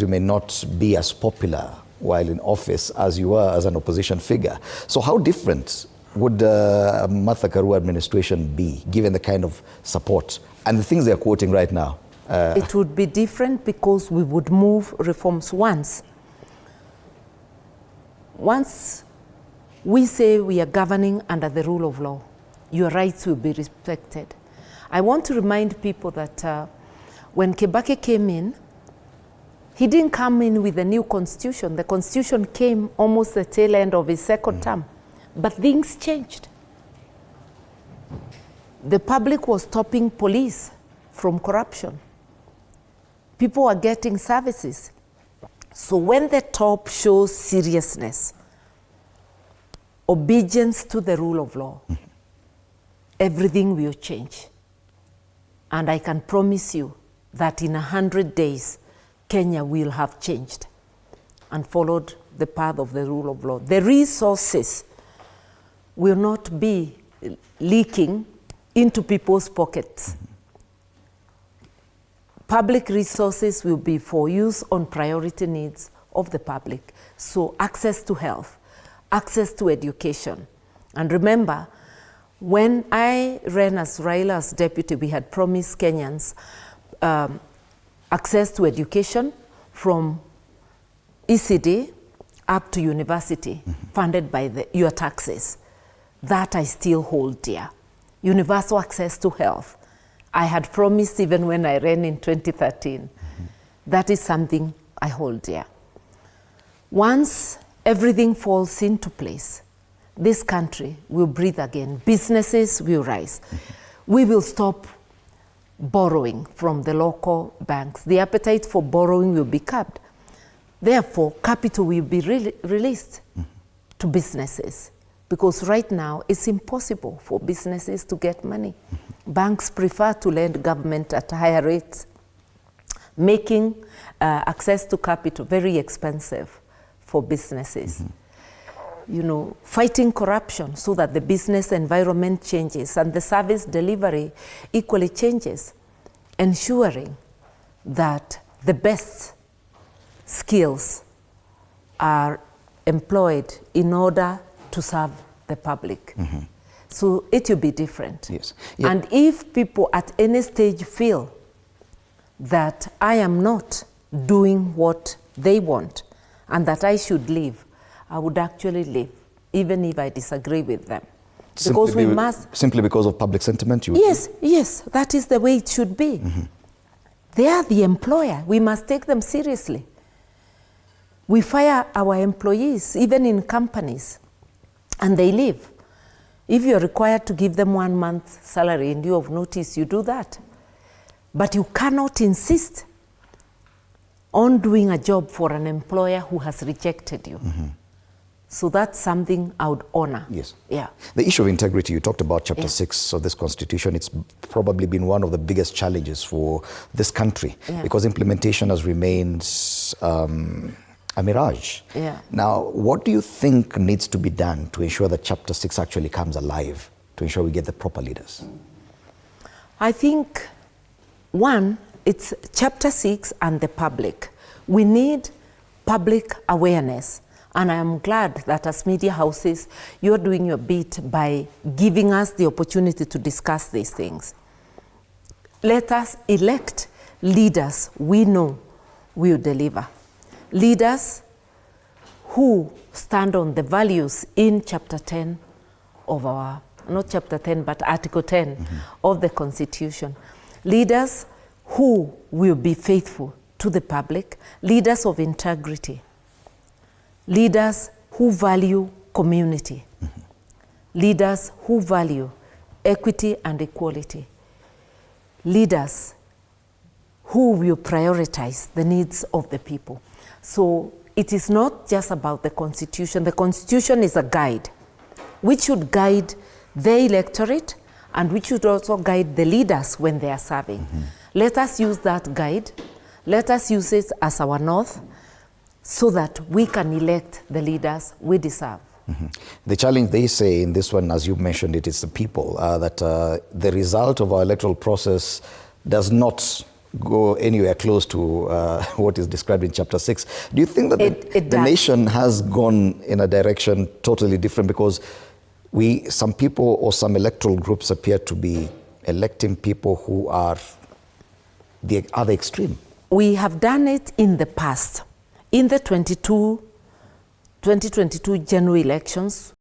You may not be as popular while in office as you were as an opposition figure. So how different would Martha Karua administration be, given the kind of support and the things they're quoting right now? It would be different because we would move reforms once. Once we say we are governing under the rule of law, your rights will be respected. I want to remind people that when Kibaki came in, he didn't come in with a new constitution. The constitution came almost the tail end of his second term. But things changed. The public was stopping police from corruption. People were getting services. So when the top shows seriousness, obedience to the rule of law, everything will change. And I can promise you that in 100 days, Kenya will have changed and followed the path of the rule of law. The resources will not be leaking into people's pockets. Public resources will be for use on priority needs of the public. So access to health, access to education. And remember, when I ran as Raila's deputy, we had promised Kenyans access to education from ECD up to university, funded by your taxes. That I still hold dear. Universal access to health. I had promised even when I ran in 2013. That is something I hold dear. Once everything falls into place, this country will breathe again. Businesses will rise. We will stop borrowing from the local banks. The appetite for borrowing will be curbed. Therefore, capital will be released to businesses, because right now it's impossible for businesses to get money. Banks prefer to lend government at higher rates, making access to capital very expensive for businesses. You know, fighting corruption so that the business environment changes and the service delivery equally changes, ensuring that the best skills are employed in order to serve the public. So it will be different. Yes. Yeah. And if people at any stage feel that I am not doing what they want and that I should leave, I would actually leave, even if I disagree with them. Because we must... Simply because of public sentiment? Yes, that is the way it should be. They are the employer. We must take them seriously. We fire our employees, even in companies, and they leave. If you're required to give them 1 month's salary in lieu of notice, you do that. But you cannot insist on doing a job for an employer who has rejected you. So that's something I would honor. Yes. Yeah. The issue of integrity, you talked about Chapter 6 of this Constitution. It's probably been one of the biggest challenges for this country because implementation has remained a mirage. Now, what do you think needs to be done to ensure that Chapter 6 actually comes alive, to ensure we get the proper leaders? I think, one, it's Chapter 6 and the public. We need public awareness. And I am glad that as media houses, you're doing your bit by giving us the opportunity to discuss these things. Let us elect leaders we know will deliver. Leaders who stand on the values in Chapter 10 of our, not Chapter 10, but Article 10 of the Constitution. Leaders who will be faithful to the public, leaders of integrity. Leaders who value community. Leaders who value equity and equality. Leaders who will prioritize the needs of the people. So it is not just about the Constitution. The Constitution is a guide which should guide the electorate and which should also guide the leaders when they are serving. Let us use that guide. Let us use it as our north, so that we can elect the leaders we deserve. The challenge, they say, in this one, as you mentioned it, is the people, that the result of our electoral process does not go anywhere close to what is described in chapter 6. Do you think that the nation has gone in a direction totally different? Because some people or some electoral groups appear to be electing people who are the other extreme. We have done it in the past. In the 2022 general elections,